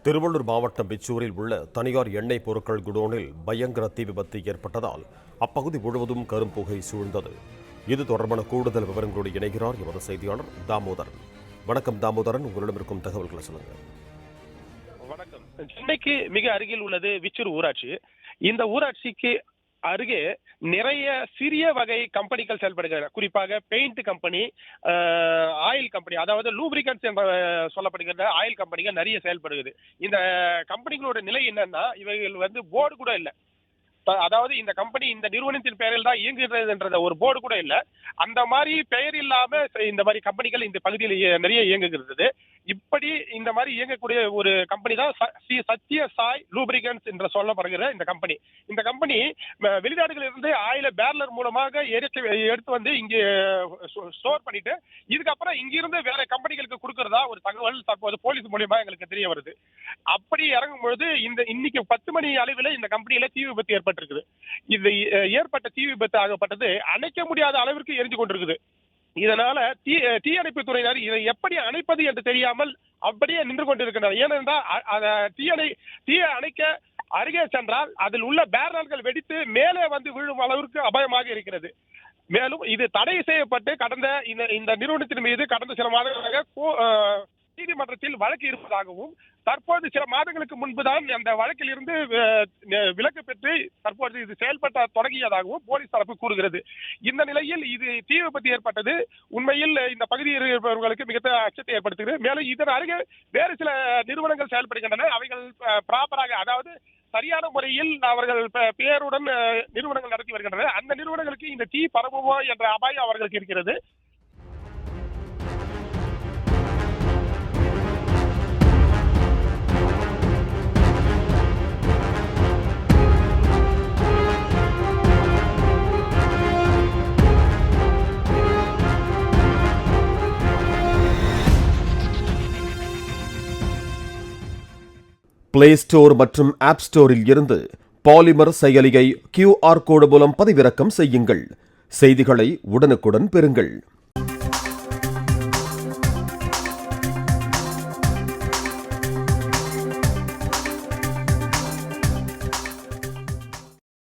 திருவள்ளூர் மாவட்டம் பிச்சூரில் உள்ள தனியார் எண்ணெய் பொருட்கள் குடோனில் பயங்கர தீ விபத்து ஏற்பட்டதால் அப்பகுதி முழுவதும் கரும்புகை சூழ்ந்தது. இது தொடர்பான கூடுதல் விவரங்களோடு இணைகிறார் எமது செய்தியாளர் தாமோதரன். வணக்கம் தாமோதரன், உங்களிடம் இருக்கும் தகவல்களை சொல்லுங்க. வணக்கம். சென்னைக்கு மிக அருகில் உள்ளது விச்சூர் ஊராட்சி. இந்த ஊராட்சிக்கு அருகே நிறைய சிறிய வகை கம்பெனிகள் செயல்படுகின்றன. குறிப்பாக பெயிண்ட் கம்பெனி, ஆயில் கம்பெனி, அதாவது லூப்ரிகன்ட்ஸ் என்ற சொல்லப்படுகின்ற ஆயில் கம்பெனிகள் நிறைய செயல்படுகிறது. இந்த கம்பெனிகளோட நிலை என்னன்னா, இவைகள் போர்டு கூட இல்லை. அதாவது இந்த கம்பெனி இந்த நிறுவனத்தின் பெயரில் தான் இயங்குகிறதுன்ற ஒரு போர்டு கூட இல்லை. அந்த மாதிரி பெயர் இல்லாம இந்த மாதிரி கம்பெனிகள் இந்த பகுதியில் நிறைய இயங்குகிறது. இப்படி இந்த மாதிரி இயங்கக்கூடிய ஒரு கம்பெனி தான் ஸ்ரீ சத்ய சாய் லூப்ரிகன்ட்ஸ் என்று சொல்லப்படுகிற இந்த கம்பெனி. இந்த கம்பெனி வெளிநாடுகளில் இருந்து ஆயில பேரலர் மூலமாக எடுத்து வந்து இங்கே ஸ்டோர் பண்ணிட்டு இதுக்கப்புறம் இங்கிருந்து வேற கம்பெனிகளுக்கு கொடுக்கறதா ஒரு தகவல் தற்போது போலீஸ் மூலியமா எங்களுக்கு தெரிய வருது. அப்படி இறங்கும் பொழுது இன்னைக்கு 10 மணி அளவில் இந்த கம்பெனியில தீ விபத்து ஏற்பட்டிருக்குது. இது ஏற்பட்ட தீ விபத்து ஆகப்பட்டது அணைக்க முடியாத அளவிற்கு எரிஞ்சு கொண்டிருக்குது. இதனால தீயணைப்பு துறையினர் இதை எப்படி அணைப்பது என்று தெரியாமல் அப்படியே நின்று கொண்டிருக்கின்றனர். ஏனென்றால் தீயை அணைக்க அருகே சென்றால் அதில் உள்ள பேரல்கள் வெடித்து மேலே வந்து விழும் அளவிற்கு அபாயமாக இருக்கிறது. மேலும் இது தடை செய்யப்பட்டு இந்த நிறுவனத்தின் மீது கடந்த சில மாதங்களாக நீதிமன்றத்தில் வழக்கு இருப்பதாகவும், தற்போது சில மாதங்களுக்கு முன்புதான் அந்த வழக்கில் இருந்து விலக்கு பெற்று தற்போது இது செயல்பட தொடங்கியதாகவும் போலீஸ் தரப்பு கூறுகிறது. இந்த நிலையில் இது தீ விபத்து ஏற்பட்டது உண்மையில் இந்த பகுதியில் இருப்பவர்களுக்கு மிக அச்சத்தை ஏற்படுத்துகிறது. மேலும் இதன் அருகே வேறு சில நிறுவனங்கள் செயல்படுகின்றன. அவைகள் ப்ராப்பராக, அதாவது சரியான முறையில் அவர்கள் பெயருடன் நிறுவனங்கள் நடத்தி வருகின்றன. அந்த நிறுவனங்களுக்கு இந்த தீ பரவுமோ என்ற அபாயம் அவர்களுக்கு இருக்கிறது. பிளே ஸ்டோர் மற்றும் ஆப் ஸ்டோரில் இருந்து பாலிமர் செயலியை QR கோடு மூலம் பதிவிறக்கம் செய்யுங்கள். செய்திகளை உடனுக்குடன் பெறுங்கள்.